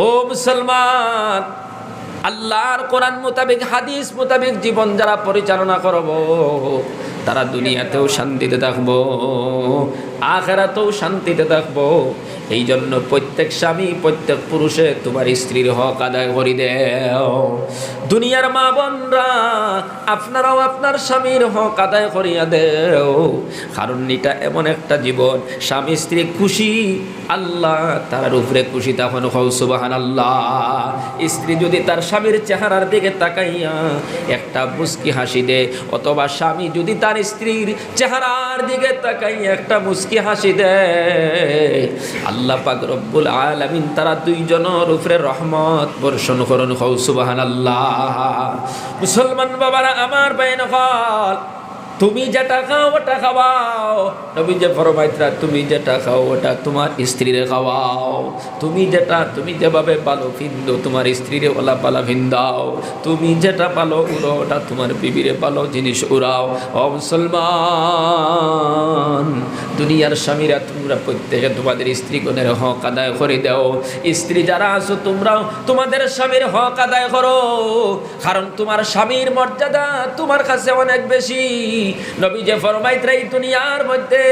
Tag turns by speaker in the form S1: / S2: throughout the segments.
S1: ও মুসলমান, আল্লাহর কোরআন মোতাবেক হাদিস মোতাবেক জীবন যারা পরিচালনা করব তারা দুনিয়াতেও শান্তিতে থাকবো, আখিরাতেও শান্তিতে থাকবো। এই জন্য প্রত্যেক স্বামী প্রত্যেক পুরুষে তোমার স্ত্রীর হক আদায় করে দেও। দুনিয়ার মা বোনরা আপনারাও আপনার স্বামীর হক আদায় করিয়া দেও, কারণ এটা এমন একটা জীবন স্বামী স্ত্রী খুশি, আল্লাহ তার উপরে খুশি, তখন হও সুবহানাল্লাহ। স্ত্রী যদি তার স্বামীর চেহারার দিকে তাকাইয়া একটা মুস্কি হাসি দেয়, অথবা স্বামী যদি তার স্ত্রীর চেহারার দিকে তাকাইয়া একটা মুস্কি হাসি দেয়, আল্লাহ পাক রব্বুল আলামিন তারা দুইজনের উপরে রহমত বর্ষণ করুন, হও সুবহানাল্লাহ। মুসলমান বাবারা আমার বাইন হল, তুমি যেটা খাও ওটা খাওয়াও। নবী যে ফরমাইতরা তুমি যেটা খাও ওটা তোমার স্ত্রীরে খাওয়াও। তুমি যেভাবে পালো ফিন্দো, তোমার স্ত্রীরে ওলা পালা ফিন্দাও। তুমি যেটা পালো উড়ো, ওটা তোমার বিবিরে পালো জিনিস উড়াও। ও মুসলমান, দুনিয়ার স্বামীরা তোমরা প্রত্যেকে তোমাদের স্ত্রীগণের হক আদায় করে দাও। স্ত্রী যারা আছো তোমরাও তোমাদের স্বামীর হক আদায় করো, কারণ তোমার স্বামীর মর্যাদা তোমার কাছে অনেক বেশি। নবী যে ফরমাইতরা এই দুনিয়ার মধ্যে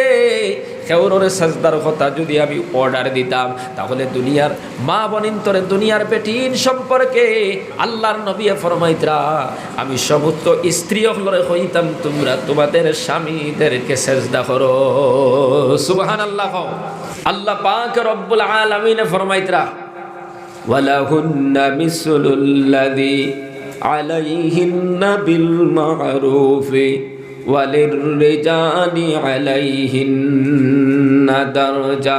S1: কেউরে সাজদার কথা যদি আমি অর্ডার দিতাম, তাহলে দুনিয়ার মা বনিন্তরে দুনিয়ার বেটিন সম্পর্কে আল্লাহর নবী ফরমাইতরা আমি সমস্ত স্ত্রী হলরে হইতাম তোমরা তোমাদের স্বামীদেরকে সাজদা করো। সুবহানাল্লাহ। আল্লাহ পাক রব্বুল আলামিন ফরমাইতরা ওয়ালাহুন্না মিসলুল্লাযী আলাইহিন্না বিল মা'রুফি ওয়ালিররিজালি আলাইহিন্না দারজা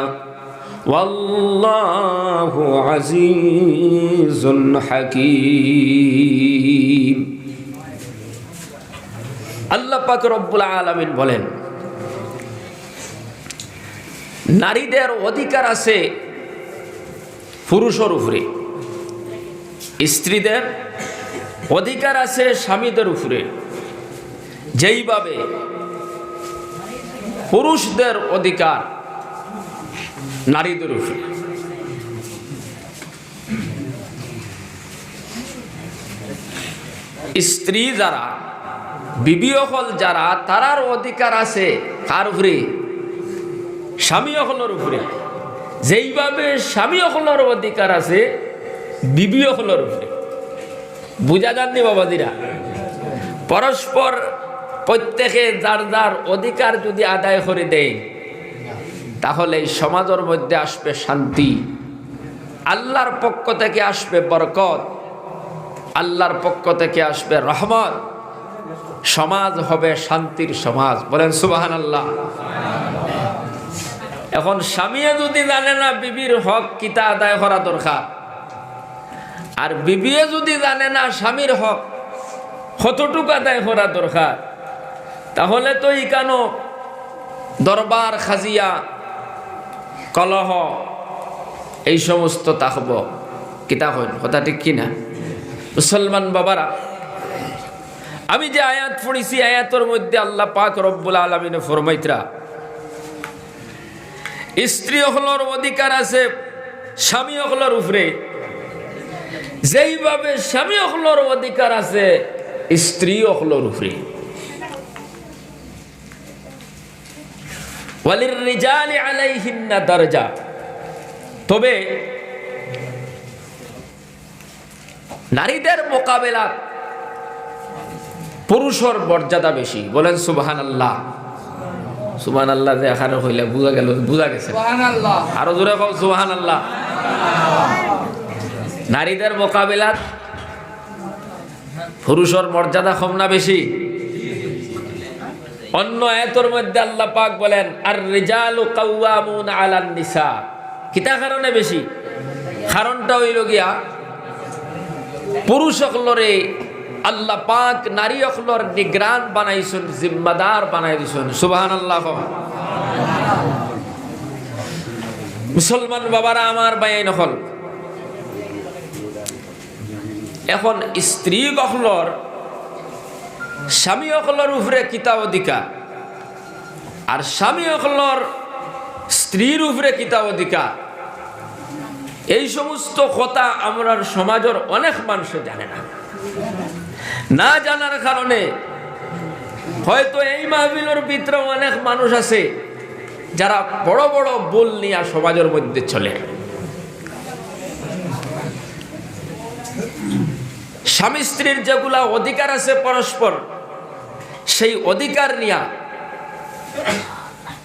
S1: ওয়াল্লাহু আজিজুন হাকীম। আল্লাহ পাক রব্বুল আলামিন বলেন, নারীদের অধিকার আছে পুরুষের উপরে, স্ত্রীদের অধিকার আছে স্বামীদের উপরে। যেইভাবে পুরুষদের অধিকার নারীদের উপরে। স্ত্রী যারা বিবি হল যারা, তারার অধিকার আছে কার উপরে? স্বামী হলের উপরে। যেইভাবে স্বামী হলের অধিকার আছে বিবি হলের উপরে। বুঝা যাননি বাবাজিরা? পরস্পর প্রত্যেকে যার যার অধিকার যদি আদায় করে দেয়, তাহলে সমাজের মধ্যে আসবে শান্তি, আল্লাহর পক্ষ থেকে আসবে বরকত, আল্লাহর পক্ষ থেকে আসবে রহমত, সমাজ হবে শান্তির সমাজ। বলেন সুবহানাল্লাহ। এখন স্বামীয়ে যদি জানে না বিবির হক কিতা আদায় করা দরকার, আর বিবিয়ে যদি জানে না স্বামীর হক কতটুকু আদায় করা দরকার, তাহলে তো ইকানো দরবার খাজিয়া কলহ এই সমস্ত তাকব কিতা হইল। কথা ঠিক কিনা? মুসলমান বাবারা, আমি যে আয়াত পড়েছি, আয়াতের মধ্যে আল্লাহ পাক রব্বুল আলামিন ফরমাইতরা স্ত্রী হলর অধিকার আছে স্বামী হলর উপরে। যেইভাবে স্বামী হলর অধিকার আছে স্ত্রী হলর উপরে। ওয়ালিররিজালি আলাইহিন্না দারজা। তবে নারীদের মোকাবেলা পুরুষের মর্যাদা বেশি। বলেন সুবহানাল্লাহ। সুবহানাল্লাহ যে এখানে হইলে বুঝা গেছে। আরো জোরে কও সুবহানাল্লাহ। নারীদের মোকাবেলা পুরুষের মর্যাদা কম না বেশি? অন্য আয়াতের মধ্যে আল্লাহ পাক বলেন আর রিজালু কাওয়ামুন আলান নিসা। কিতা কারণে বেশি? কারণটা হইল গিয়া পুরুষ সকলরে আল্লাহ পাক নারী সকলর নিগরান বানাইছেন, জিম্মাদার বানাই দিছেন। সুবহানাল্লাহ। মুসলমান বাবারা আমার বাইন হল, এখন স্ত্রী সকলর স্বামী সকলের উপরে কিতা অধিকার, আর স্বামী সকলের স্ত্রীর উপরে কিতা অধিকার, এই সমস্ত কথা আমরার সমাজের অনেক মানুষ জানে না। না জানার কারণে হয়তো এই মাহফিলের ভিতরে অনেক মানুষ আছে যারা বড় বড় ভুল নিয়ে সমাজের মধ্যে চলে। স্বামী স্ত্রীর যেগুলা অধিকার আছে পরস্পর, সেই অধিকার নিয়ে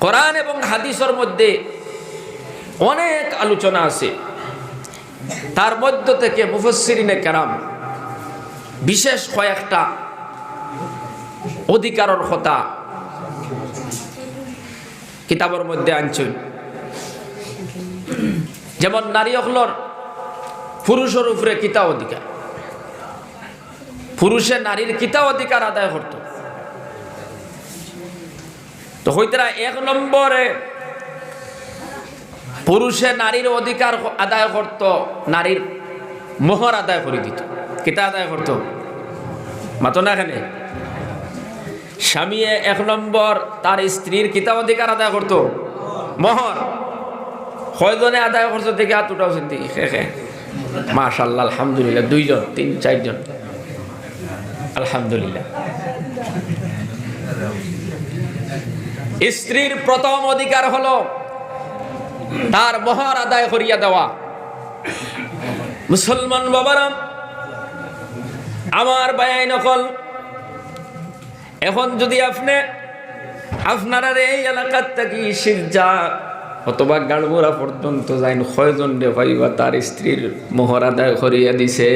S1: কোরআন এবং হাদিসের মধ্যে অনেক আলোচনা আছে। তার মধ্য থেকে মুফাসসিরিনে কেরাম বিশেষ কয়েকটা অধিকারের কথা কিতাবের মধ্যে আনছেন। যেমন নারী হলর পুরুষের উপরে কিতা অধিকার, পুরুষে নারীর কিতা অধিকার আদায় করত। তো হইতরা 1 নম্বরে পুরুষে নারীর অধিকার আদায় করত, নারীর মোহর আদায় করে দিত। কিতা আদায় করত? মাতো না এখানে স্বামী 1 নম্বর তার স্ত্রীর কিতা অধিকার আদায় করত? মোহর। কয়জনে আদায় করছে দেখে হাত উঠাওছেন দেখি? মাশাআল্লাহ, আলহামদুলিল্লাহ। 2 জন, 3, 4 জন, আলহামদুলিল্লাহ। স্ত্রীর প্রথম অধিকার হলো তার মোহর আদায় করিয়া দেওয়া। মুসলমান বাবারা, আমার বায়াই নকল, এখন যদি আপনি আপনার এই এলাকার থেকে শিরজা অথবা গাড়বুড়া পর্যন্ত যাইন, কয়জন রে ভাইবা তার স্ত্রীর মোহর আদায় করিয়া দিছে?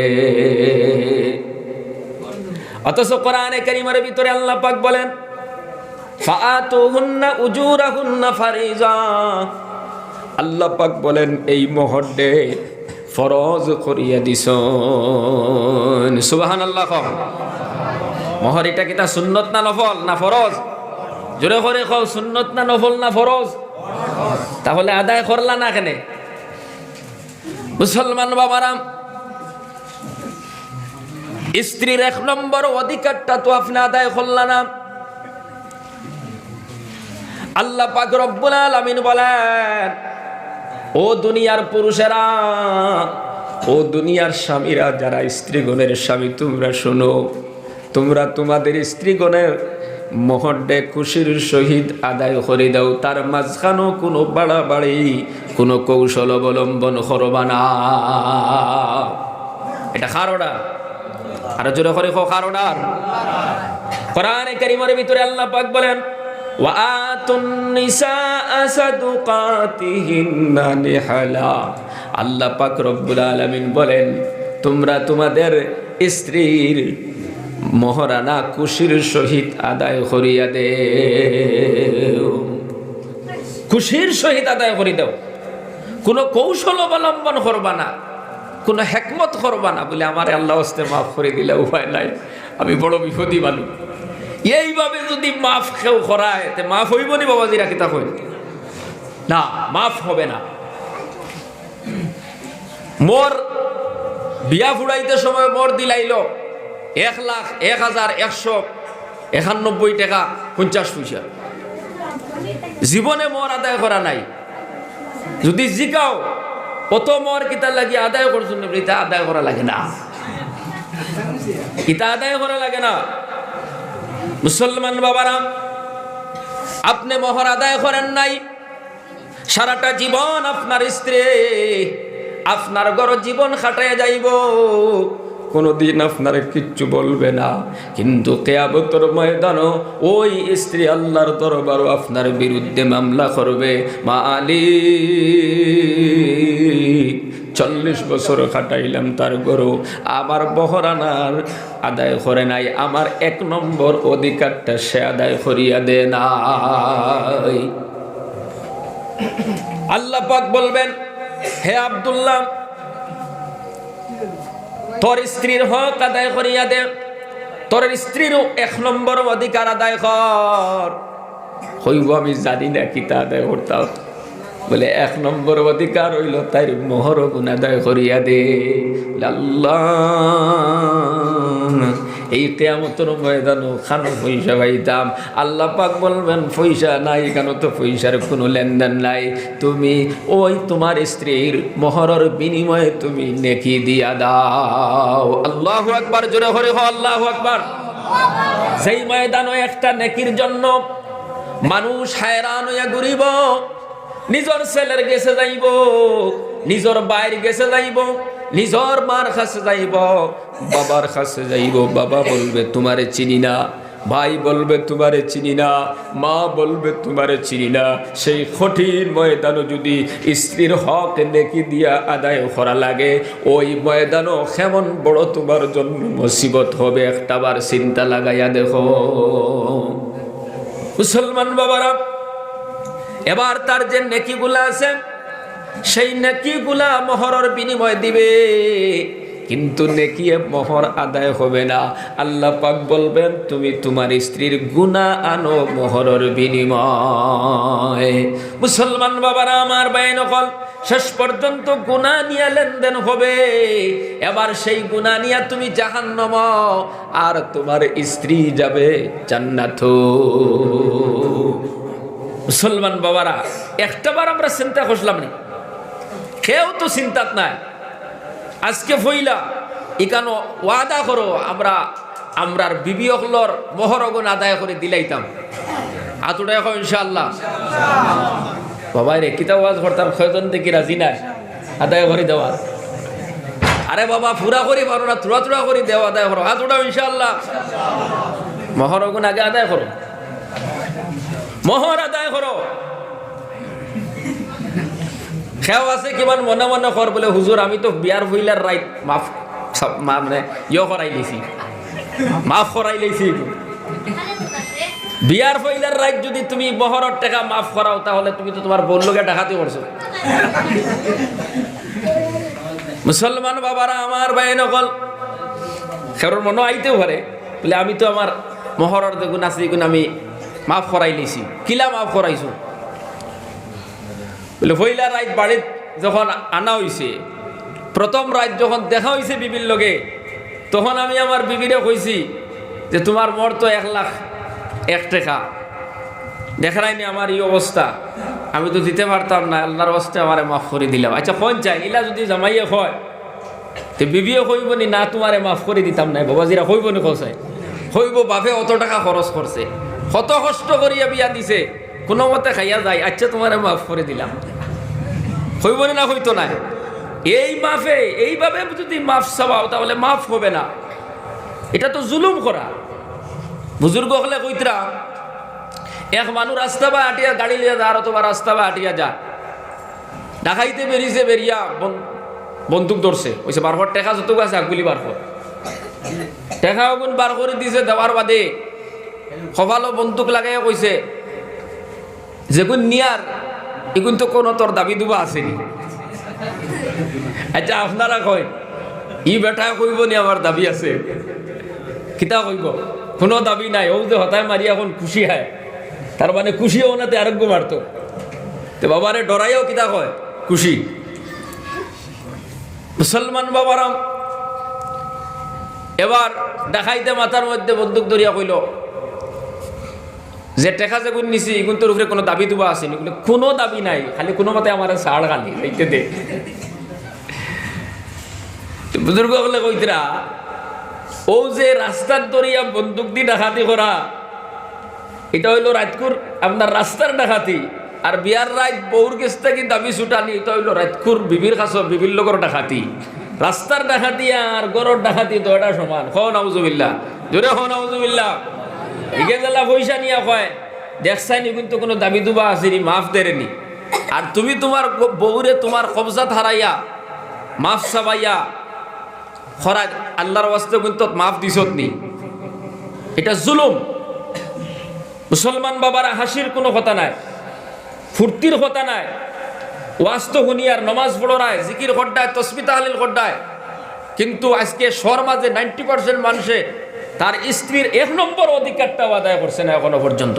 S1: অথচ কোরআনে কারীমের ভিতরে আল্লাহ পাক বলেন, ফাআতুহুন্না উজুরাহুন্না ফারিজা। আল্লাহ পাক বলেন এই মোহর দে ফরজ করিয়া দিছেন। সুবহানাল্লাহ। মোহর এটা কি তা সুন্নত না নফল না ফরজ? জোরে করে কও, সুন্নত না নফল না ফরজ? তাহলে আদায় করলা না কেন? মুসলমান বাবারা, স্ত্রীর 1 নম্বর অধিকারটা তো আপনি আদায় করলা না। আল্লাহ পাক রব্বুল আলামিন বলেন, ও দুনিয়ার পুরুষেরা, ও দুনিয়ার স্বামীরা, যারা স্ত্রীগণের স্বামী, তোমরা শোনো, তোমরা তোমাদের স্ত্রীগণের মোহরডে খুশির সহিত আদায় করে দাও। তার মাঝখানো কোনো বাড়াবাড়ি, কোনো কৌশল অবলম্বন করবা না। এটা কারোটা আর জোরে করে কারোটার। কোরআনে কারীমের ভিতরে আল্লাহ পাক বলেন, ওয়াআতুন নিসা সাদুকাতিহিন্না নিহালা। আল্লাহ পাক রব্বুল আলামিন বলেন, তোমরা তোমাদের স্ত্রীর মোহরানা খুশির সহিত আদায় করিয়া দেও। খুশির সহিত আদায় করি দাও। কোনো কৌশল অবলম্বন করবা না, কোনো হেকমত করবা না বলে আমার আল্লাহ হস্তে মাফ করে দিলে উপায় নাই, আমি বড় বিপদী মানুষ। এইভাবে যদি মাফ কেউ করায়, তে মাফ হইব নি বাবাজিরা? কিতা কই না, মাফ হবে না। মোর বিয়া ফুড়াইতে সময় মোর দিলাইল 1,01,191 টাকা 50 পয়সা। জীবনে মোর আদায় করা নাই। যদি জিকাও কত মোর কিতা লাগি আদায় করছেন, এটা আদায় করা লাগে না, কিতা আদায় করা লাগে না। মুসলমান বাবারা, আপনি মোহর আদায় করেন নাই, সারাটা জীবন আপনার স্ত্রী আপনার ঘর জীবন খাটায় যাইব, কোনদিন আপনার কিচ্ছু বলবে না। কিন্তু কিয়ামতের ময়দানে ওই স্ত্রী আল্লাহর দরবারে আপনার বিরুদ্ধে মামলা করবে। মালিক 40 বছর খাটাইলাম তার গরু, আমার বহরানার আদায় করে নাই, আমার 1 নম্বর অধিকারটা সে আদায় করিয়া দে নাই। আল্লাহ পাক বলবেন, হে আব্দুল্লাহ, তোর স্ত্রীর হক আদায় করিয়া দে, তোর স্ত্রীর 1 নম্বর অধিকার আদায় কর। হইব আমি জানি না কিতা আদায় করতাম, বলে 1 নম্বর অধিকার হইল তাই মোহর গুণ আদায় করিয়া দে। আল্লাহ, এই কিয়ামতের ময়দানও খানো পয়সা পাইতাম। আল্লাহ পাক বলবেন পয়সা নাই কেন? তো পয়সার কোনো লেনদেন নাই, তুমি ওই তোমার স্ত্রীর মোহরের বিনিময়ে তুমি নেকি দিয়া দাও। আল্লাহু আকবার, জোরে করে হো আল্লাহু আকবার। সেই ময়দানও একটা নেকির জন্য মানুষ হায়রান হইয়া ঘুরিব। নিজের ছেলের গেছে যাইব, নিজের বাইর গেছে যাইব, নিজের মার কাছে যাইব, বাবার কাছে যাইব। বাবা বলবে তোমারে চিনি না, ভাই বলবে তোমারে চিনি না, মা বলবে তোমারে চিনি না। সেই কঠিন ময়দানও যদি স্ত্রীর হক নেকি দিয়া আদায় করা লাগে, ওই ময়দানও কেমন বড় তোমার জন্য মুসিবত হবে একটাবার চিন্তা লাগাইয়া দেখো। মুসলমান বাবারা, এবার তার যে নেকিগুলা আছে সেই নেকিগুলা মোহরের বিনিময় দিবে, কিন্তু নেকি মোহর আদায় হবে না। আল্লাহ পাক বলবেন তুমি তোমার স্ত্রীর গুনাহ আনো মোহরের বিনিময়। মুসলমান বাবারা আমার বাইন নকল, শেষ পর্যন্ত গুনাহ নিয়ে লেনদেন হবে। এবার সেই গুনাহ নিয়ে তুমি জাহান্নাম, আর তোমার স্ত্রী যাবে জান্নাত। মুসলমান বাবারা, একটাবার আমরা চিন্তা করলাম না, কেউ তো চিন্তাত নাই। আজকে ফইলা ইকানো ওয়াদা করো আমরার বিবি অকলর মোহরগুন আদায় করে দিলাইতাম। আতুটা এখন ইনশাআল্লাহ বাবা রে কিতা ওয়াজ করতাম, কয়জন থেকে রাজি নাই আদায় করে দেওয়া। আরে বাবা পুরা করি পারো না, থোড়া থোড়া করে দেওয়া আদায় করো। আতুটা ইনশাআল্লাহ মোহরগুন আগে আদায় করো, মোহর আদায় করো। খেয়াও আছে কিমান মনে মনে কর বলে হুজুর আমি তো বিয়ার হইলার রাইট মাফ মানে করাই লেছি, মাফ করাই লেছি। বিয়ার হইলার রাইট যদি তুমি মোহরের টাকা মাফ করাও, তাহলে তুমি তো তোমার বোন লোকে ডাকাতি করছো। মুসলমান বাবারা আমার ভাই নকল, খেরোর মনে আইতেও পারে বলে আমি তো আমার মোহরের দেখুন আছে দেখুন আমি মাফ করাই লেছি। কিলা মাফ করাইছো? বলে হইলা রাত বাড়িত যখন আনা হয়েছে, প্রথম রাত যখন দেখা হয়েছে বিবির লগে, তখন আমি আমার বিবিরে কইছি যে তোমার মোর তো 1,01,000 টাকা দেখারাইনি, আমার এই অবস্থা আমি তো দিতে পারতাম না, আল্লাহর অবস্থা আমারে মাফ করে দিলাম। আচ্ছা কোন চাই ইলা যদি জামাইয়ে হয় তো বিবিও কইব নি না তোমারে মাফ করে দিতাম না? বাবাজিরা কইব নি? কোথায় হইব? বাপে অত টাকা খরচ করছে, কত কষ্ট করিয়া বিয়া দিছে, কোনো মতে খাইয়া যায়, আচ্ছা তোমারে মাফ করে দিলাম। হইব না? হইতো না। এই মাফে এইভাবে যদি মাফ চাওয়াও তাহলে মাফ হবে না, এটা তো জুলুম করা। বুজুর্গ হলে কইতরা এক মানুষ রাস্তা বা আটিয়া গাড়ি লিয়া যা, আর অথবা রাস্তা বা আটিয়া যা, ডাকাইতে বেরিয়েছে, বেরিয়া বন্দুক ধরছে, ওইসে বারফর টেকা যতটুকু আছে আগগুলি বারফর টেকা ওগুন বার করে দিছে। দেওয়ার বাদে কপালও বন্দুক লাগাইয়া কইছে যেগুন নিয়ার এগুন তো কোনো তোর দাবি দুবা আসেনি। আচ্ছা আপনারা কয় ই বেটা কইব নি আমার দাবি আছে? কিতা কইব? কোনো দাবি নাই। ও যে হতায় মারি এখন খুশি হয়, তার মানে খুশি হও না তে আরোগ্য মারত, তো বাবারে ডরাইও কিতা কয় খুশি। মুসলমান বাবারাম এবার দেখাইতে মাথার মধ্যে বন্দুক ধরিয়া কইল যে টেকা যেগুন নিছি এগুন তোর উপরে কোনো দাবি দুবা আসেনি। কোনো দাবি নাই, খালি কোনো মতে আমার ছাড় খালি এইতে দে। বুজুর্গ বলে কইতরা ও যে রাস্তার দরিয়া বন্দুক দিয়ে ডাকাতি করা, এটা হইল রাতকুর আপনার রাস্তার ডাকাতি। আর বিয়ার রাত বউর গেছ থেকে দাবি ছুটানি, এটা হইল রাতকুর বিবির কাছ বিবির লগর ডাকাতি। রাস্তার ডাকাতি আর গরর ডাকাতি তো এটা সমান। খ নাউজুবিল্লাহ, জোরে খ নাউজুবিল্লাহ। এগে জেলা পয়সা নিয়ে কয় দেখছাইনি কিন্তু কোনো দাবি দুবা আসেনি, মাফ দেরেনি। আর তুমি তোমার বউরে তোমার কবজাত হারাইয়া মাফ চাবাইয়া খরা আল্লাহর ওয়াস্তে কিন্তু মাফ দিছত নি, এটা জুলুম। মুসলমান বাবারা হাসির কোনো কথা নাই, ফুর্তির কথা নাই। ওয়াজ তো শুনিয়ার নমাজ পড়ায়, জিকির খড্ডায়, তসবিহ তাহলিল খড্ডায়, কিন্তু আজকে শহর মাঝে 90% মানুষে তার স্ত্রীর 1 নম্বর অধিকারটাও আদায় করছে না এখনো পর্যন্ত।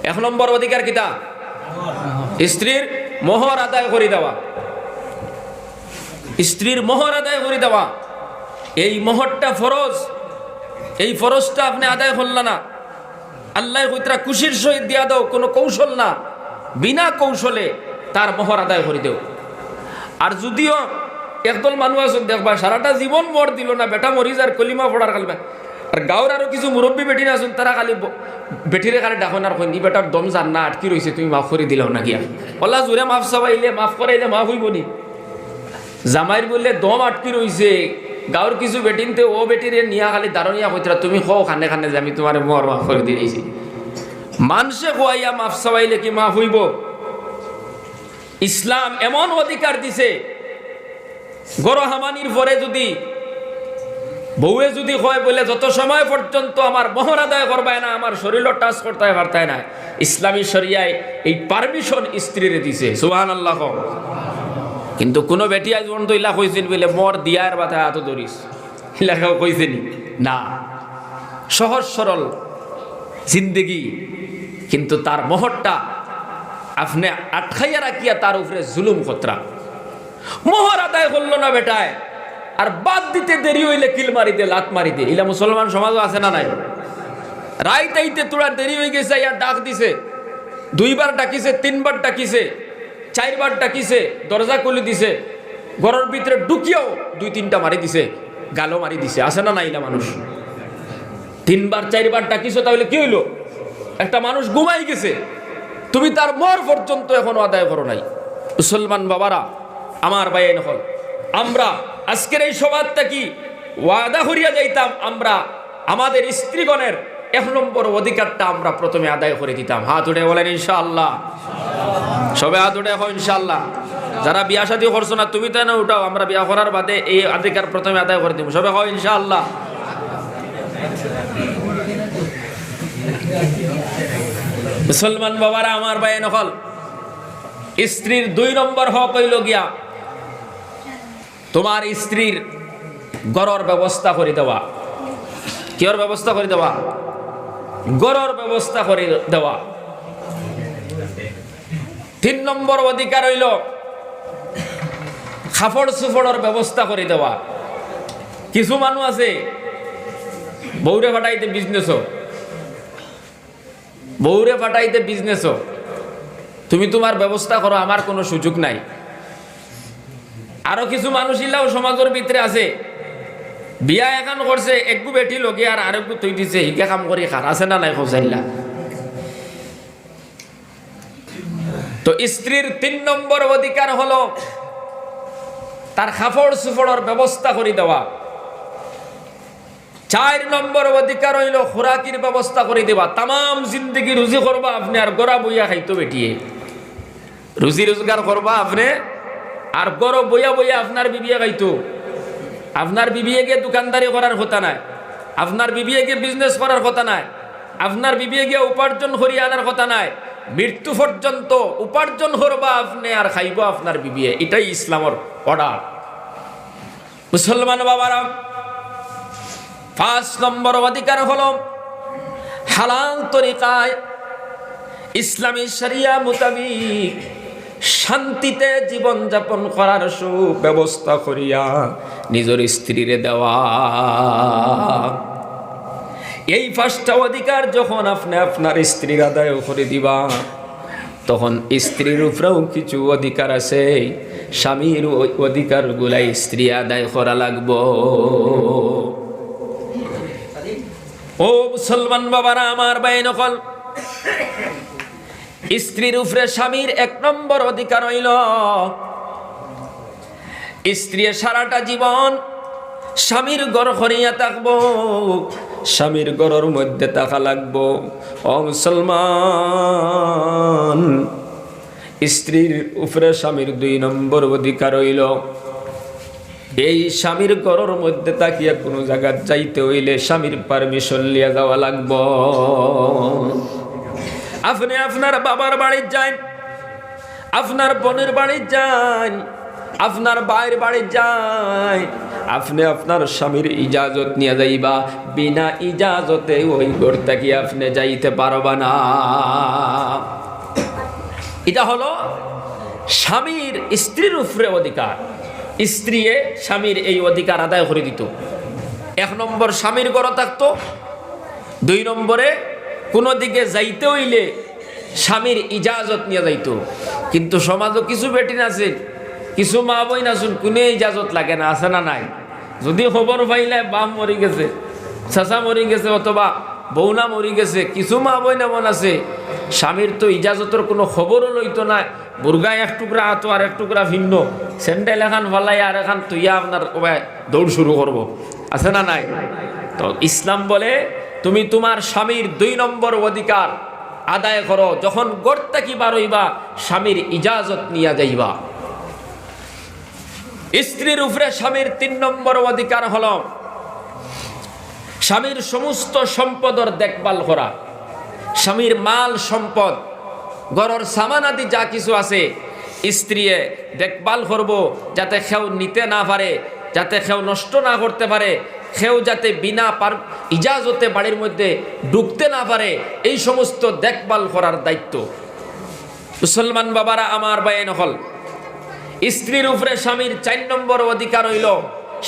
S1: 1 নম্বর অধিকার কিতা? স্ত্রীর মোহর আদায় করে দেওয়া, স্ত্রীর মোহর আদায় করে দেওয়া। এই মোহরটা ফরজ, এই ফরজটা আপনি আদায় করলেন না, আল্লাহ কইতরা খুশির সহিত দিয়া দাও, কোনো কৌশল না, বিনা কৌশলে তার মোহর আদায় করে দেও। আর যদিও একদল মানুষ আছেন দেখবা সারাটা জীবন মর দিল না, বেটা মরি যার কলিমা পড়ার কালিমা। আর গাঁর আরো কিছু মুরব্বী বেটি না আছেন, তারা খালি বেটিরে খালি ডাকন আর কইনি বেটার দম জান না আটকি রয়েছে, তুমি মাফ করে দিলাও না গিয়া। ওলা জোরে মাফ চাবাইলে মাফ করাইলে মাফ হইব নি? জামাইর বললে দম আটকি রয়েছে, গাঁর কিছু বেটিনতে ও বেটিরে নিয়া খালি দাঁড়িয়া কইতরা তুমি খাও খানে খানে যে আমি তোমার মোহর মাফ করে দিয়েছি। মানুষে খোয়াইয়া মাফ চাবাইলে কি মাফ হইব? ইসলাম এমন অধিকার দিছে, গরহামানির পরে যদি বউয়ে যদি হয় বলে যত সময় পর্যন্ত আমার মোহর আদায় করবায় না, আমার শরীরও টাচ করতে পারতায় না, ইসলামী শরিয়ায় এই পারমিশন স্ত্রীর দিছে। সুবহানাল্লাহ। কিন্তু কোনো বেটি আজ পর্যন্ত ইলা কইছেন বলে মর দিয়ার বাতা এত ধরিস, ইলাকাও কইছেনি না। সহজ সরল জিন্দেগি, কিন্তু তার মোহরটা আপনি আটকাইয়া রাখিয়া তার উপরে জুলুম খতরা। মোহর আদায় করলো না বেটায়, আর বাদ দিতে দেরি হইলে কিল মারি দে, লাত মারি দে। ইলা মুসলমান সমাজও আছে না নাই? রাইত আইতে তোরা দেরি হয়ে গেছে, ইয়া ডাক দিছে, 2 বার ডাকিছে, 3 বার ডাকিছে, 4 বার ডাকিছে, দরজা খুলে দিছে, ঘরের ভিতরে ঢুকিয়াও 2-3টা মারি দিছে, গালো মারি দিছে। আছে না নাই? ইলা মানুষ 3 বার 4 বার ডাকিছো, তাহলে কি হইলো? একটা মানুষ ঘুমাই গেছে, তুমি তার মর পর্যন্ত এখনো আদায় করো নাই। মুসলমান বাবারা আমার ভাই নকল, আমরা আজকের এই সভাটা কি ওয়াদা করিয়া যাইতাম, আমরা আমাদের স্ত্রীগণের 1 নম্বর অধিকারটা আমরা প্রথমে আদায় করে দিতাম। হাত উঠে বলেন ইনশাআল্লাহ। সবে হাত উঠে এখন ইনশাআল্লাহ। যারা বিয়া শাদী করছো না তুমি তাই না উঠাও, আমরা বিয়া করার বাদে এই অধিকার প্রথমে আদায় করে দিব। সবে হয় ইনশাআল্লাহ। মুসলমান বাবারা আমার ভাই নকল, স্ত্রীর 2 নম্বর হক হইল গিয়া তোমার স্ত্রীর গড়র ব্যবস্থা করে দেওয়া। কিয়র ব্যবস্থা করে দেওয়া? গড়র ব্যবস্থা করে দেওয়া। 3 নম্বর অধিকার হইল খাফড় সুফড়ের ব্যবস্থা করে দেওয়া। কিছু মানুষ আছে বউরে ফাটাইতে বিজনেসও, বউরে ফাটাইতে বিজনেসও, তুমি তোমার ব্যবস্থা করো, আমার কোনো সুযোগ নাই। আরো কিছু মানুষ ইলাও সমাজের ভিতরে আছে, বিয়া এখন করছে, একগু বেটি লগে আর আরেকগু তুই দিছে, হিকে কাম করি খার। আছে না নাই? খোঁজাইলা। তো স্ত্রীর 3 নম্বর অধিকার হলো তার খাফড় সুফড়ের ব্যবস্থা করে দেওয়া। 4 নম্বর অধিকার হইল খোরাকির ব্যবস্থা করে দেওয়া। তাম জিন্দগি রুজি করবা আপনি, আর গড়া বইয়া খাইতো বেটিয়ে। রুজি রোজগার করবা আপনি, আর গড় বইয়া বইয়া আপনার বিবিয়া খাইতো। আপনার বিবিয়ে গিয়ে দোকানদারি করার কথা নাই, আপনার বিবিয়ে গিয়ে বিজনেস করার কথা নাই, আপনার বিবিয়ে গিয়ে উপার্জন করিয়া আনার কথা নাই। মৃত্যু পর্যন্ত উপার্জন করবা আপনি, আর খাইব আপনার বিবিয়ে। এটাই ইসলামের অর্ডার। মুসলমান বাবারা, 5 নম্বর অধিকার হলো হালাল তরিকায় ইসলামী শরিয়া মোতাবিক শান্তিতে জীবন যাপন করার সুব্যবস্থা করিয়া নিজের স্ত্রীরে দেওয়া। এই 5টা অধিকার যখন আপনি আপনার স্ত্রীর আদায় করে দিবা, তখন স্ত্রীর উপরেও কিছু অধিকার আছে। স্বামীর অধিকার গুলাই স্ত্রী আদায় করা লাগবো। ও মুসলমান বাবারা আমার ভাই নকল, স্ত্রীর উপরে স্বামীর 1 নম্বর অধিকার হইল স্ত্রী সারাটা জীবন স্বামীর ঘর করিয়া থাকবো, স্বামীর ঘরের মধ্যে থাকা লাগবো। ও মুসলমান, স্ত্রীর উপরে স্বামীর 2 নম্বর অধিকার হইল এই স্বামীর ঘরের মধ্যে তাকিয়া কোনো জায়গা যাইতে হইলে স্বামীর পারমিশন লিয়া যাওয়া লাগবো। আপনি আপনার বাবার বাড়ি যান, আপনার বোনের বাড়ি যান, আপনার ভাইয়ের বাড়ি যান, আপনি আপনার স্বামীর ইজাজত নিয়ে যাইবা। বিনা ইজাজতে ওই ঘর থেকে আপনি যাইতে পারবা না। এটা হলো স্বামীর স্ত্রীর উপরে অধিকার। স্ত্রী স্বামীর এই অধিকার আদায় করে দিত। এক নম্বর স্বামীর ঘর থাকতো, 2 নম্বরে কোনো দিকে যাইতে হইলে স্বামীর ইজাজত নিয়ে যাইতো। কিন্তু সমাজও কিছু বেটিন আছে, কিছু মা বই না শুন কোনো ইজাজত লাগে না, আছে না নাই? যদি খবর পাইলে বাপ মরি গেছে, চাচা মরি গেছে, অথবা বৌনা মরি গেছে, কিছু মা বই না মন আছে স্বামীর তো ইজাজতের কোনো খবরও লইতো না। বুর্গায় এক টুকরা আতো আর এক টুকরা ভিন্ন, স্যান্ডেল এখান ফালাই আর এখান তুইয়া আপনার দৌড় শুরু করব, আছে না নাই? তো ইসলাম বলে তুমি তোমার স্বামীর 2 নম্বর অধিকার আদায় করো, যখন গড়তে কি বারইবা স্বামীর ইজাজত নিয়ে যাইবা। স্ত্রীর উপরে স্বামীর 3 নম্বর অধিকার হলো স্বামীর সমস্ত সম্পদের দেখভাল করা। স্বামীর মাল সম্পদ, ঘরের সামান আদি যা কিছু আছে স্ত্রী দেখভাল করব, যাতে কেউ নিতে না পারে, যাতে কেউ নষ্ট না করতে পারে, কেউ যাতে বিনা ইজাজতে বাড়ির মধ্যে ঢুকতে না পারে, এই সমস্ত দেখভাল করার দায়িত্ব। মুসলমান বাবারা আমার বায়ান হল, স্ত্রীর উপরে স্বামীর 4 নম্বর অধিকার হইল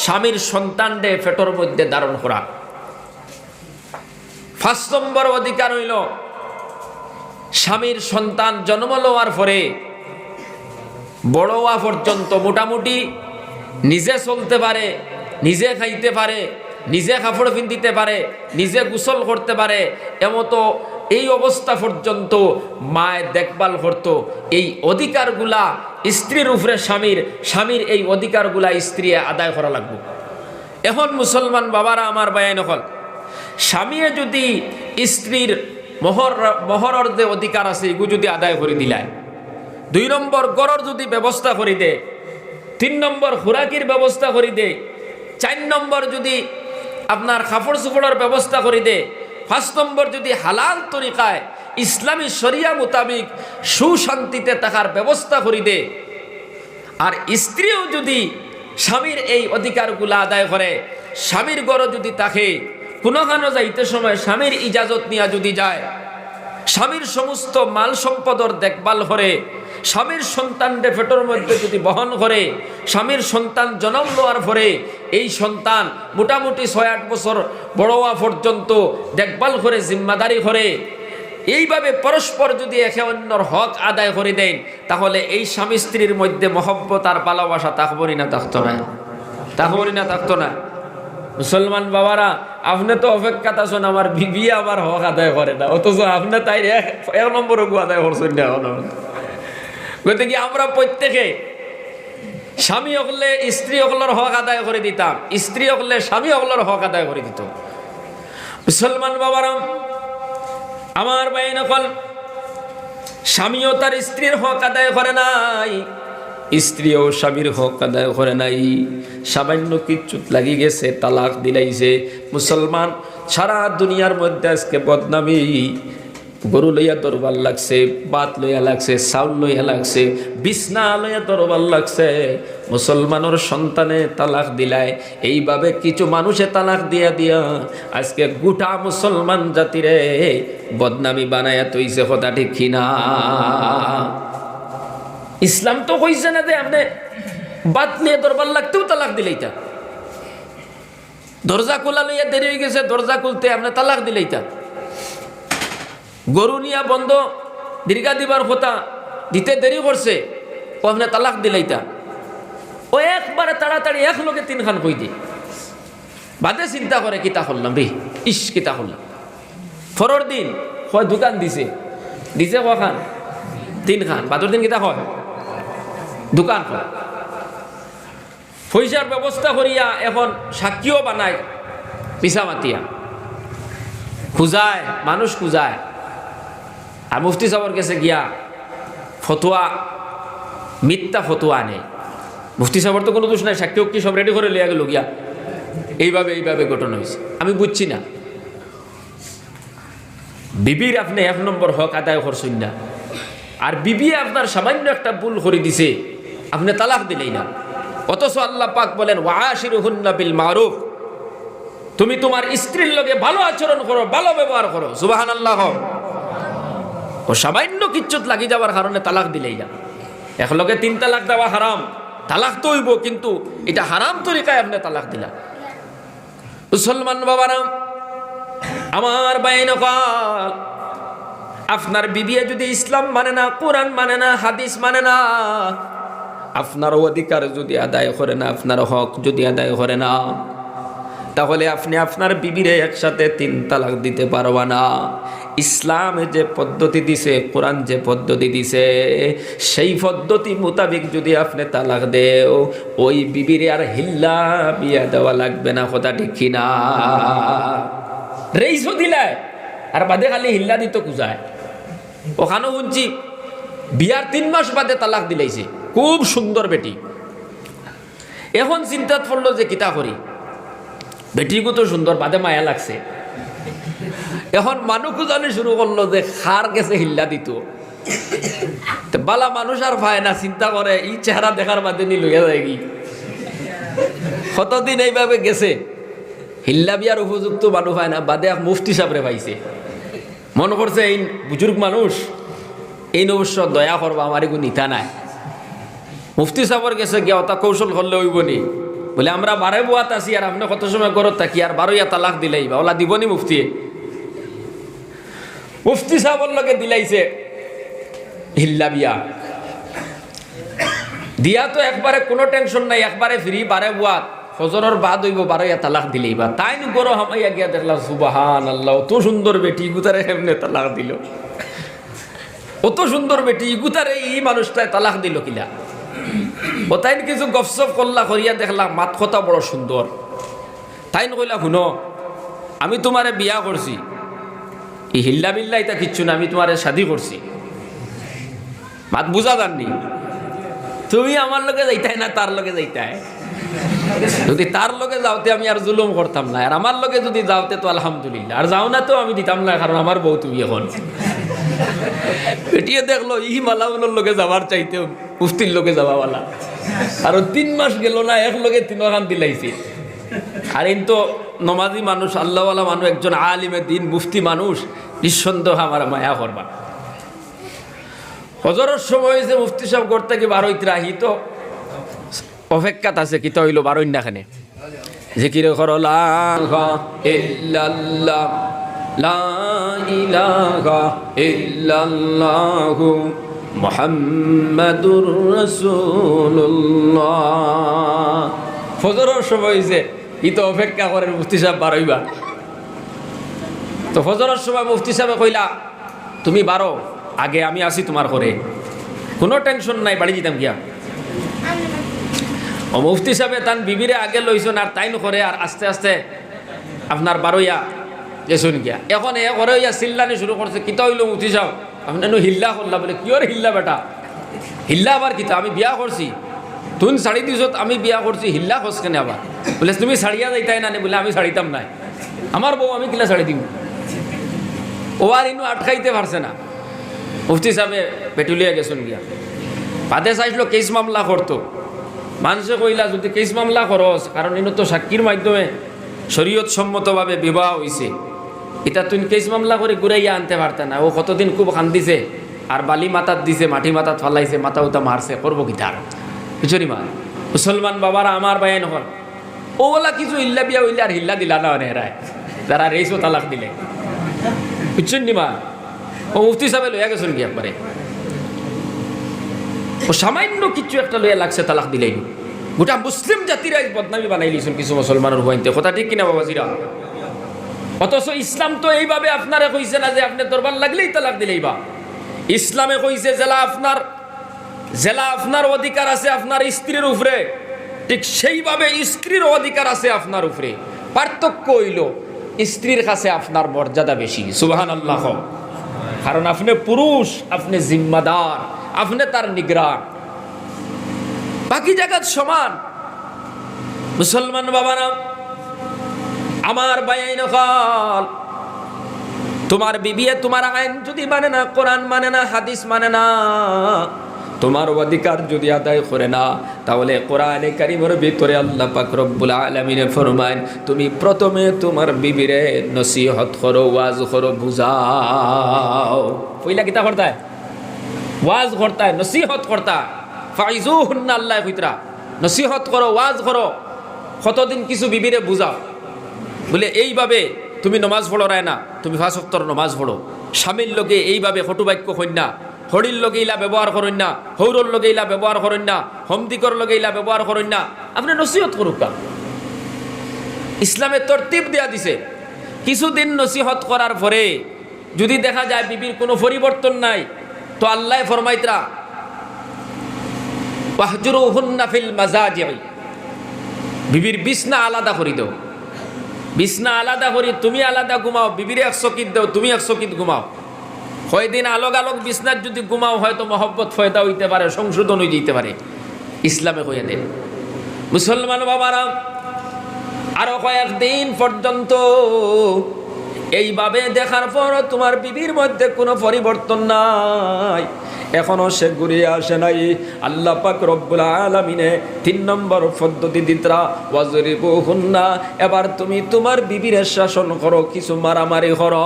S1: স্বামীর সন্তানকে পেটের মধ্যে ধারণ করা। 5 নম্বর অধিকার হইল স্বামীর সন্তান জন্ম লওয়ার পরে বড় হওয়া পর্যন্ত মোটামুটি নিজে চলতে পারে, নিজে খাইতে পারে, নিজে কাপড় পিন্ধিতে পারে, নিজে গোসল করতে পারে, এমতো এই অবস্থা পর্যন্ত মায়ের দেখভাল করত। এই অধিকারগুলা স্ত্রীর উপরে স্বামীর এই অধিকারগুলা স্ত্রী আদায় করা লাগবে। এখন মুসলমান বাবারা আমার বায়ান হল, স্বামী যদি স্ত্রীর মহরের যে অধিকার আছে এগুলো যদি আদায় করে দিলায়, 2 নম্বর গড়ের যদি ব্যবস্থা করে দে, 3 নম্বর খুরাকির ব্যবস্থা করে দে, 4 নম্বর যদি আপনার কাপড় চোপড়ের ব্যবস্থা করে দে, 5 নম্বর যদি হালাল তরিকায় ইসলামী শরিয়া মোতাবিক সুশান্তিতে থাকার ব্যবস্থা করে দে, আর স্ত্রীও যদি স্বামীর এই অধিকারগুলো আদায় করে, স্বামীর ঘরে যদি থাকে, কোনোখানে যাইতে সময় স্বামীর ইজাজত নিয়ে যদি যায়, স্বামীর সমস্ত মাল সম্পদের দেখভাল করে, স্বামীর সন্তানকে পেটের মধ্যে যদি বহন করে, স্বামীর সন্তান জন্ম লওয়ার পরে এই সন্তান মোটামুটি 6-8 বছর বড় হওয়া পর্যন্ত দেখভাল করে, জিম্মাদারি করে, এইভাবে পরস্পর যদি একে অন্যর হক আদায় করে দেন, তাহলে এই স্বামী স্ত্রীর মধ্যে মহব্বত আর ভালোবাসা থাকবই না, থাকতো না, থাকবই না, থাকতো না। মুসলমান বাবারা, আপনি তো অপেক্ষা আছেন আমার বিবি আমার হক আদায় করে না, অথচ আপনি তাই 1 নম্বর আদায় করছেন না। গতিকে আমরা প্রত্যেকে স্বামী হলে স্ত্রী হকলের হক আদায় করে দিতাম, স্ত্রী হলে স্বামী হকলের হক আদায় করে দিত। মুসলমান বাবারা আমার বাইন হল, স্বামীও তার স্ত্রীর হক আদায় করে নাই, স্ত্রীও স্বামীর হক আদায় করে নাই। সামান্য কিচ্ছুত লাগি গেছে, তালাক দিলাইছে। মুসলমান সারা দুনিয়ার মধ্যে আজকে বদনামি, গরু লইয়া দরবার লাগছে, বাত লইয়া লাগছে, চাউল লইয়া লাগছে, বিছনা লইয়া দরবার লাগছে। মুসলমানের সন্তানে তালাক দিলায়, এইভাবে কিছু মানুষে তালাক দিয়া দিয়া আজকে গোটা মুসলমান জাতিরে বদনামি বানায়া তৈছে। কথা ঠিক কিনা? ইসলাম তো কইছে না যে আপনি বাত নিয়ে দরবার লাগতেও তালাক দিলেইতা, দরজা খোলা লইয়া দেরি হয়ে গেছে, দরজা খুলতে আপনি তালাক দিলেইতা, গরু নিয়া বন্ধ দীর্ঘা দিবার কথা দিতে দেরি করছে, ও আপনি তালাক দিলাইতা। ও একবারে তাড়াতাড়ি এক লোকে 3 খান কই দি, বাদে চিন্তা করে কিতা করলাম রে, ইস কিতা করলাম। ফরর দিন হয় দোকান দিছে, দিছে কখান? 3 খান। বাদর দিন কিতা হয়? দোকান হয়। পয়সার ব্যবস্থা করিয়া এখন সাক্ষীও বানায়, পিসা মাতিয়া খুঁজায়, মানুষ খুঁজায়, আর মুফতি সাহেবের কাছে গিয়া ফতোয়া, মিথ্যা ফতোয়া আনে। মুফতি সাহেবের তো কোনো দোষ নাই, সাক্ষী কি সব রেডি করে লিয়া গেল গিয়া, এইভাবে ঘটনা হয়েছে। আমি বুঝছি না, বিবির আপনি 1 নম্বর হক আদায় করছেন না, আর বিবি আপনার সামান্য একটা ভুল করে দিছে, আপনি তালাক দিলেই না। অথচ আল্লাহ পাক বলেন ওয়াশিরুহুন্না বিল মারুফ, তুমি তোমার স্ত্রীর লগে ভালো আচরণ করো, ভালো ব্যবহার করো। সুবহানাল্লাহ। ও সামান্য কিচ্ছুত লাগি যাওয়ার কারণে তালাক দিলেই না। এক লগে 3 তালাক দেওয়া হারাম, তালাক তো হইব, কিন্তু এটা হারাম তরিকায় আপনি তালাক দিলা। মুসলমান বাবারা আমার বাইন কাল, আপনার বিবিয়ে যদি ইসলাম মানে না, কোরআন মানে না, হাদিস মানে না, আপনার অধিকার যদি আদায় করে না, আপনার হক যদি আদায় করে না, তাহলে আপনি আপনার বিবিরে একসাথে 3 তালাক দিতে পারবা না। ইসলামে যে পদ্ধতি দিছে, কোরআন যে পদ্ধতি দিছে, সেই পদ্ধতি মোতাবেক যদি আপনি তালাক দেও, ওই বিবিরে আর হিল্লা বিয়া দেওয়া লাগবে না। কথা ঠিক কিনা? রেইসও দিলায় আর বাদে খালি হিল্লা দিত কুজায়। ওখানেও শুনছি বিয়ার 3 মাস বাদে তালাক দিলাইছে, খুব সুন্দর বেটি। এখন চিন্তা পড়লো যে কিতা করি, বেটিগো তো সুন্দর, বাদে মায়া লাগছে। এখন মানুষ জানি শুরু করলো যে খার গেছে হিল্লা দিত, বালা মানুষ আর পায় না, চিন্তা করে এই চেহারা দেখার বাদে নি লইয়া যায় কি। কতদিন এইভাবে গেছে, হিল্লা বিয়ার উপযুক্ত মানুষ হয় না, বাদে এক মুফতি সাহেবরে পাইছে। মনে করছে এই বুজুর্গ মানুষ, এই অবশ্য দয়া করবা, আমার এগু নিতা নাই। মুফতি সাহেবের গেছে গিয়া অতা কৌশল করলে হইব নি, বলে আমরা 12 বুয়াত আছি আর আপনি কত সময় করত থাকি, আর 12 তালাক দিলাই বা ওলা দিবনি মুফতি। মুফতি সাহেবের লগে দিলাইছে হিল্লা বিয়া দিয়া, তো একবারে কোনো টেনশন নাই, একবারে ফ্রি। 12 বুয়াত ফজরের বাদ হইব, 12 তালাক দিলেই বা। তাই নি গরো হামাইয়া গিয়া দেখলাম সুবহানাল্লাহ, অত সুন্দর বেটি গুতারে এমনি তালাক দিল, অত সুন্দর বেটি গুতারে এই মানুষটায় তালাক দিল কিলা। ও তাই কিছু গপসপ করলা, করিয়া দেখলাম মাত কথা বড় সুন্দর। তাই কইলা, শুনো আমি তোমারে বিয়া করছি, এই হিল্লা বিল্লা এটা কিচ্ছু না, আমি তোমারে শাদি করছি। মাত বুঝা জাননি, তুমি আমার লগে যাইতাই না তার লগে যাইতাই। যদি তার লগে যাওতে আমি আর জুলুম করতাম না, আর আমার লগে যদি যাওতে তো আলহামদুলিল্লাহ, আর যাও না তো আমি দিতাম না, কারণ আমার বউ তুমি। এখন এটিয়ে দেখলো ই মালাউনের লগে যাওয়ার চাইতে মুফতির লগে যাওয়াওয়ালা, আর 3 মাস গেল না, এক লগে 3 খান দিলাইছে। আর এই তো নমাজি মানুষ, আল্লাহওয়ালা মানুষ, একজন আলিমে দিন মুফতি মানুষ, নিঃসন্দেহ আমার মায়া করবা। হজরের সময় হয়েছে, মুফতি সাহেব করতে কি 12 রাহি, তো অপেক্ষাত আছে কিতা হইল 12 নাখানে জিকির করো লা ইল্লাল্লাহ লা ইলাহা ইল্লাল্লাহু মুহাম্মাদুর রাসূলুল্লাহ। ফজরের সময় হয়েছে, ই তো অপেক্ষা করেন মুফতি সাহেব 12 তো ফজরের সময় মুফতি সাহেব কইলা, তুমি 12 আগে, আমি আসি তোমার ঘরে, কোনো টেনশন নাই, বাড়ি যেতাম গিয়া। ও মুফতি সাহেব তান বিবিরে আগে লইছেন, আর তাই করে, আর আস্তে আস্তে আপনার 12 গেছুন গিয়া। এখন এ ঘরে ইয়া চিল্লানি শুরু করছে, কিতা হইল মুফতি সাহেব, আপনি হিল্লা করলা। বলে কিয়র হিল্লা বেটা, হিল্লা আবার কিতা, আমি বিয়া করছি, তুমি শাড়ি দিছ, আমি বিয়া করছি, হিল্লা খোঁজ কেনে আবার। বলে তুমি শাড়িয়া যাইতাই না? বলে আমি শাড়িতাম নাই, আমার বউ আমি কিলা শাড়ি দিব। ও আর ইনু আটকাইতে পারছে না। মুফতি সাহেবে পেটুলিয়া গেছুন গিয়া, বাদে চাইছিল কেস মামলা করতো। মানুষে কইলা, যদি কেস মামলা করস, কারণ ইনু তো সাক্ষীর মাধ্যমে শরীয়ত সম্মতভাবে বিবাহ হয়েছে, এটা তুমি কেস মামলা করে ঘুরাইয়া আনতে পারতে না। ও কতদিন খুব কান্দিছে, আর বালি মাথাত দিছে, মাটি মাথাত ফালাইছে, মাথা উতা মারছে, করবো কি তার বুঝলি মা। মুসলমান বাবারা আমার বাই নহল, ও বলা কিছু ইল্লা বিয়া হইলে আর হিল্লা দিলা না হেরায়, যারা রেইসও তালাক দিলে, বুঝছেন নি মা। ও মুফতি সাহেব লইয়া গেছেন কি একবারে, ও সামান্য কিছু একটা লইয়া লাগছে, তালাক দিলেই গোটা মুসলিম জাতিরা বদনামি বানাই লিছেন কিছু মুসলমানের হইতে। কথা ঠিক কিনা বাবাজিরা? অথচ ইসলাম তো এইভাবে আপনারে কইছে না যে আপনি দরবার লাগলেই তালাক দিলেই বা। ইসলামে কইছে জেলা আপনার অধিকার আছে আপনার স্ত্রীর উপরে, ঠিক সেইভাবে স্ত্রীর অধিকার আছে আপনার উপরে। পার্থক্য হইল স্ত্রীর কাছে আপনার মর্যাদা বেশি। সুবহানাল্লাহ। কারণ আপনি পুরুষ, আপনি জিম্মাদার, আপনি তার নিগরান, বাকি জায়গাত সমান। মুসলমান বাবারা আমার বাইন হল, তোমার বিবিয়ে তোমার আইন যদি মানে না, কোরআন মানে না, হাদিস মানে না, তোমার অধিকার যদি আদায় করে না, তাহলে কোরআনে কারীমের ভিতরে আল্লাহ পাক রব্বুল আলামিন ফরমায়, তুমি প্রথমে তোমার বিবিরে নসিহত করো, ওয়াজ করো, বুঝাও। পয়লা কিতা করতা হয়? ওয়াজ করতা হয়, নসিহত করতা। ফাইজুহুন্না, আল্লাহ কইতরা নসিহত করো, ওয়াজ করো। কতদিন কিছু বিবিরে বুঝাও, বলে এইভাবে তুমি নমাজ পড়ো রায় না, তুমি 5 ওয়াক্তের নমাজ পড়ো। স্বামীর লগে এইভাবে কটুবাক্য কন্যা, হরির লগে ইলা ব্যবহার করেন না, হৌরর লগে ইলা ব্যবহার করেন না, হমদিকর লগে ইলা ব্যবহার করেন না। আপনি নসিহত করুক। ইসলামের তরতিব দেয়া দিছে। কিছুদিন নসিহত করার পরে যদি দেখা যায় বিবির কোনো পরিবর্তন নাই, তো আল্লাহ ফরমাইতরা ওয়াহজুরুহুন্না ফিল মাজাজি, বিবির বিছনা আলাদা করে দাও। বিছনা আলাদা করি, তুমি আলাদা ঘুমাও, বিবির 1 চকিত দাও, তুমি 1 চকিত ঘুমাও। কয়দিন আলোক আলোক বিছনার যদি ঘুমাও, হয়তো মহব্বত ফয়দা হইতে পারে, সংশোধন হয়ে যেতে পারে। ইসলামে কইয়া দেন। মুসলমান বাবারা, আরো কয়েকদিন পর্যন্ত এইভাবে দেখার পর তোমার বিবির মধ্যে কোনো পরিবর্তন নাই, এখনো সে ঘুরিয়ে আসে নাই, আল্লাহ পাক রব্বুল আলামিনে 3 নম্বর পদ্ধতি দিতরা ওয়াজরিবুহুন্না। এবার তুমি তোমার বিবির শাসন করো, কিছু মারামারি করো।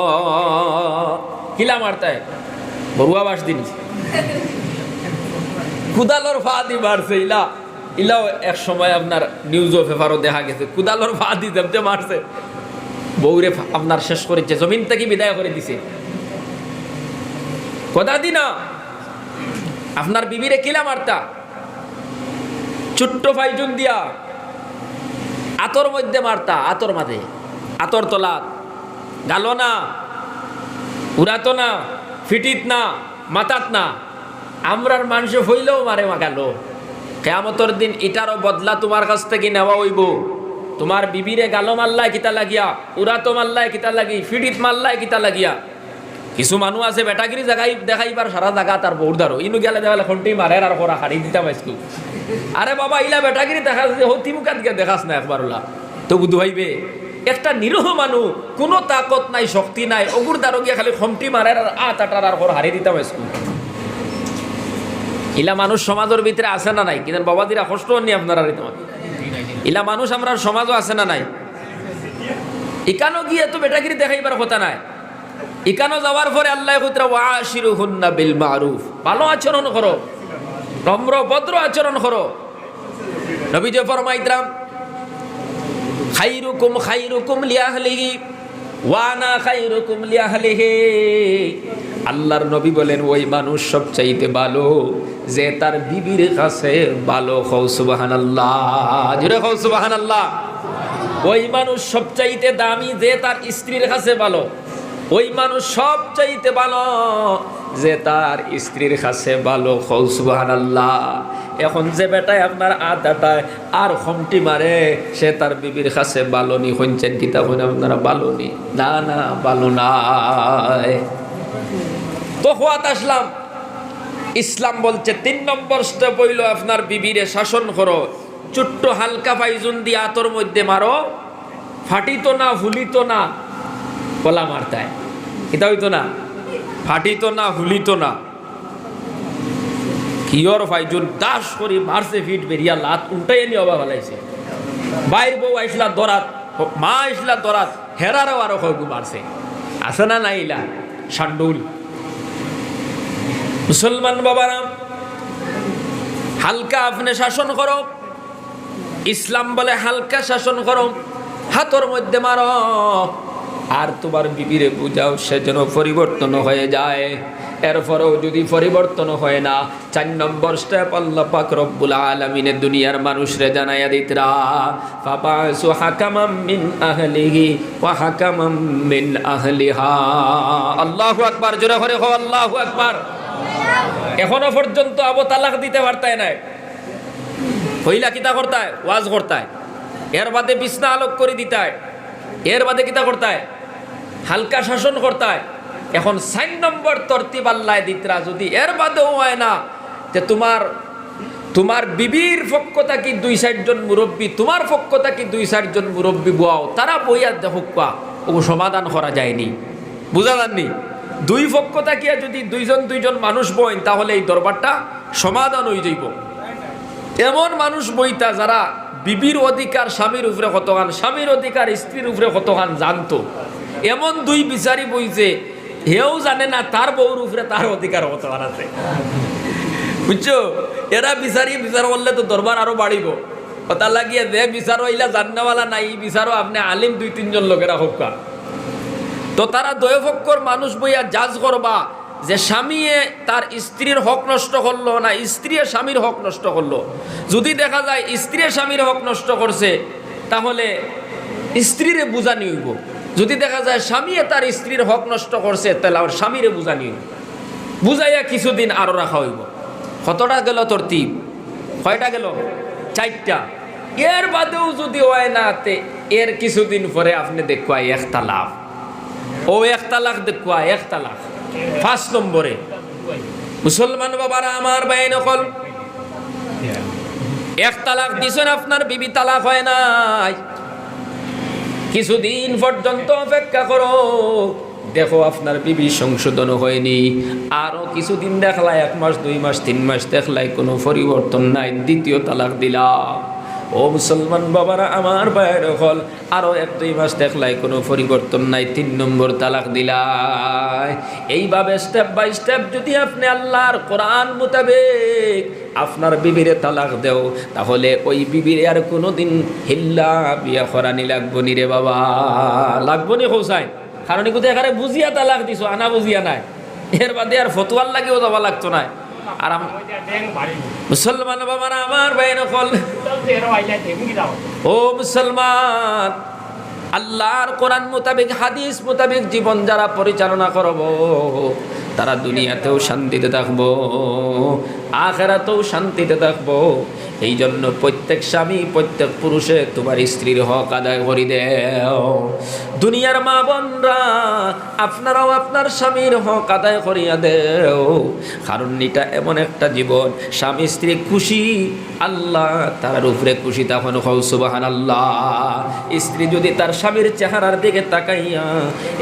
S1: কিলা মারতায় বড়ুয়া বাস দিন কুদালর ফাদি মারছে। ইলাও এক সময় আপনার নিউজ ও পেপারও দেখা গেছে, কুদালর ফাদি দেবতে মারছে, বউরে আপনার শেষ করেছে, জমিন থেকে বিদায় করে দিছে। কথা দিনা আপনার বিবিরে কিলা মারতা, ছোট্ট ফাইজুন দিয়া আতর মধ্যে মারতা, আতর মাঝে, আতর তোলা, গালো না, উড়াতো না, ফিটিত না, মাতাত না। আমরার মানুষ হইলেও মারে মা গেল। কিয়ামতের দিন এটারও বদলা তোমার কাছ থেকে নেওয়া হইব। তোমার বিবিরে গালো মাল্লায় কিতা লাগিয়া, উড়াতো মাল্লায় কিতা লাগি, ফিটিত মাল্লায় কিতা লাগিয়া। কিছু মানুষ আছে বেটাগিরি দেখাইবার সারা জায়গা তার বউর দারো, ইনু গেলে দেখালে খন্টি মারে আর করা হাড়ি দিতাম আইসু। আরে বাবা, ইলা বেটাগিরি দেখা হতি মুখাত গিয়ে দেখাস না একবার ওলা তো বুধ হইবে। একটা নিরহ মানুষ, কোনো তাকত নাই, শক্তি নাই, অগুর দারো গিয়া খালি খন্টি মারে আর আটার আর করা হাড়ি দিতাম আইসু। ইলা মানুষ সমাজের ভিতরে আছে না নাই? কিন্তু বাবাদিরা কষ্ট নি আপনারা, ইলা মানুষ আমরা সমাজও আছে না নাই? ইকানো গিয়ে তো বেটাগিরি দেখাইবার কথা নাই। ইকানো যাওয়ার পরে আল্লাহ কইতরা ওয়াশিরুহুন্না বিল মারুফ, ভালো আচরণ করো, নম্র ভদ্র আচরণ করো। নবীজি ফরমাইতরা খাইরুকুম খাইরুকুম লিআহলিহি ওয়া আনা খাইরুকুম লিআহলিহি। আল্লাহর নবী বলেন ওই মানুষ সবচাইতে ভালো যে তার বিবির কাছে ভালো। হও সুবহানাল্লাহ, জোরে হও সুবহানাল্লাহ। ওই মানুষ সবচাইতে দামি যে তার স্ত্রীর কাছে ভালো। ওই মানুষ সবচাইতে ভালো যে তার স্ত্রীর কাছে ভালো। হও সুবহানাল্লাহ। এখন যে বেটায় আপনার আদাটায় আর খমটি মারে, সে তার বিবির কাছে ভালো নি। হইছেন কিতা হইন আপনারা ভালো নি? না না, ভালো নাই। তো হওয়াত আসলাম, ইসলাম বলছে 3 নম্বর স্টেপ হইল আপনার বিবিরে শাসন করো। ছোট্ট হালকা ফাইজুন দিয়ে আতর মধ্যে মারো, ফাটিতো না, ভুলিতো না, কলা মারতায় এটা হইতো না, ফাটিতো না, ভুলিতো না। কিয়র ফাইজুন দাস করি মারছে, ফিট বেরিয়া লাত উল্টাই নি অবা ভালাইছে। বাইর বউ আইসলা দরাত, মা আইসলা দরাত, হেরারও আরো কয়েকু মারছে। আছে না নাইলা শান্ডুল? মুসলমান বাবারা, হালকা আপনি শাসন করো। ইসলাম বলে হালকা শাসন করো, হাতর মধ্যে মারো। আর তোমার বিবিরে বুঝাও সে যেন পরিবর্তন হয়ে যায়। এরপরেও যদি পরিবর্তন হয় না, 4 নম্বর স্টেপ আল্লাহ পাক রব্বুল আলামিন দুনিয়ার মানুষরে জানাইয়া দিতরা ফাবাসু হাকামাম মিন আহলিহি ওয়া হাকামাম মিন আহলিহা। আল্লাহু আকবার, জোরে করে হও আল্লাহু আকবার। এখনো পর্যন্ত আবু তালাক দিতে পারতায় নাই, হইলা কিতা করতায়? ওয়াজ করতায়। এর বাদে বিছনা আলোক করে দিতায়। এর বাদে কিতা করতায়? হালকা শাসন করতায়। এখন 4 নম্বর তরতিব আল্লাহ দিতরা, যদি এর বাদেও হয় না, যে তোমার বিবির পক্ষ থাকি 2-4 জন মুরব্বী, তোমার পক্ষ থাকি 2-4 জন মুরব্বী বুয়াও, তারা বইয়া দেখুকা ও সমাধান করা যায়নি। বুঝা যাননি? 2 পক্ষ থাকিয়া যদি 2জন মানুষ বইন, তাহলে এই দরবারটা সমাধান হয়ে যাইব। এমন মানুষ বইতা যারা বিবির অধিকার স্বামীর উপরে কতখান, স্বামীর অধিকার স্ত্রীর উপরে কতখান জানতো। এমন 2 বিচারি বইছে, হেও জানে না তার বউর উপরে তার অধিকার কতখান আছে। বুঝছো? এরা বিচার করলে তো দরবার আরো বাড়িব। কথা লাগিয়ে দে বিচারো ইলা জান্নাওয়ালা নাই বিচারো আপনি আলিম 2-3 জন লোকেরা হোকা। তো তারা দয়পক্ষর মানুষ বইয়া জাজ করবা যে স্বামী তার স্ত্রীর হক নষ্ট করলো না স্ত্রী স্বামীর হক নষ্ট করলো। যদি দেখা যায় স্ত্রী স্বামীর হক নষ্ট করছে তাহলে স্ত্রীরে বুঝানি হইব। যদি দেখা যায় স্বামী তার স্ত্রীর হক নষ্ট করছে তাহলে আর স্বামীরে বুঝানি হইব, বুঝাইয়া কিছুদিন আরো রাখা হইব। কতটা গেল তোর তিন, কয়টা গেল? 4টা। এর বাদেও যদি হয় না এর কিছুদিন পরে আপনি দেখুয়া 1 তালাক, ও 1 তালাক দেখুয়া 1 তালাক। 5 নম্বরে মুসলমান বাবারা আমার ভাই নকল 1 তালাক দিছেন, আপনার বিবি তালাক হয় নাই, কিছুদিন পর্যন্ত অপেক্ষা করো, দেখো আপনার বিবি সংশোধন হয়নি। আরো কিছুদিন দেখলা 1 মাস 2 মাস 3 মাস দেখলাই কোনো পরিবর্তন নাই, দ্বিতীয় তালাক দিলা। ও মুসলমান বাবারা আমার বাইরে হল আরো 1-2 মাস দেখলাই কোনো পরিবর্তন নাই, 3 নম্বর তালাক দিলাই। এইভাবে স্টেপ বাই স্টেপ যদি আপনি আল্লাহর কোরআন মোতাবেক আপনার বিবিরে তালাক দেও তাহলে ওই বিবির আর কোনোদিন হিল্লা বিয়া করানি লাগবো নি রে বাবা, লাগবো নি হোসাইন। কারণ কোথায় এখানে বুঝিয়া তালাক দিছো, আনা বুঝিয়া নাই, এর বাদে আর ফতোয়ার লাগেও যাওয়া লাগতো না। আর মুসলমান বাবারা আমার ভাই নকল, ও মুসলমান, আল্লাহর কোরআন মোতাবেক হাদিস মোতাবেক জীবন যারা পরিচালনা করব তারা দুনিয়াতেও শান্তিতে থাকবো, আখিরাতেও শান্তিতে থাকবো। এই জন্য প্রত্যেক স্বামী প্রত্যেক পুরুষে তোমার স্ত্রীর হক আদায় করি দেও। দুনিয়ার মা বোনরা আপনারাও আপনার স্বামীর হক আদায় করিয়া দেও, কারণ এটা এমন একটা জীবন স্বামী স্ত্রী খুশি, আল্লাহ তার উপরে খুশি, তখন হও সুবহানাল্লাহ। স্ত্রী যদি তার স্বামীর চেহারার দিকে তাকাইয়া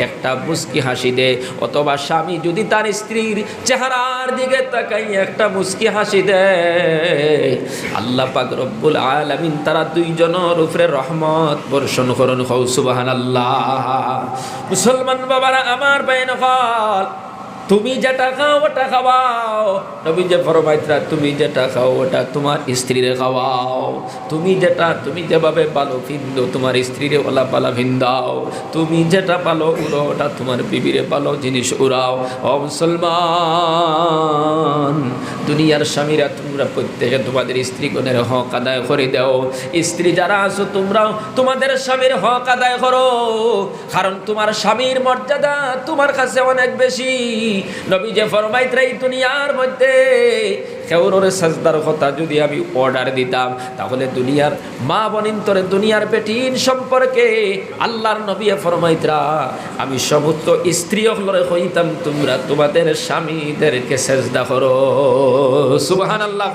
S1: একটা মুস্কি হাসি দে, অথবা স্বামী যদি তার স্ত্রীর চেহারার দিকে তাকাইয়া একটা মুস্কি হাসি দে, আল্লাহ পাক রব্বুল আলামিন তারা 2 জনের উপরে রহমত বর্ষণ করুন, হও সুবহানাল্লাহ। মুসলমান বাবারা আমার বাইন হল, তুমি যেটা খাও ওটা খাওয়াও, নবী যে ফরমাইতরা তুমি যেটা খাও ওটা তোমার স্ত্রীরে খাওয়াও, তুমি যেভাবে পালো ভিন্দো তোমার স্ত্রীরে ওলা পালা ভিন্দাও, তুমি যেটা পালো উড়ো ওটা তোমার বিবিরে পালো জিনিস উড়াও। ও মুসলমান, দুনিয়ার স্বামীরা তোমরা প্রত্যেকে তোমাদের স্ত্রীগণের হক আদায় করে দাও। স্ত্রী যারা আছো তোমরাও তোমাদের স্বামীর হক আদায় করো, কারণ তোমার স্বামীর মর্যাদা তোমার কাছে অনেক বেশি। নবী যে ফরমাইতরা এই দুনিয়ার মধ্যে কেউরে সাজদার কথা যদি আমি অর্ডার দিতাম তাহলে দুনিয়ার মা বনিন্তরে দুনিয়ার বেটিন সম্পর্কে আল্লাহর নবী ফরমাইতরা আমি সমস্ত স্ত্রী হলরে হইতাম তোমরা তোমাদের স্বামীদেরকে সাজদা করো। সুবহানাল্লাহ।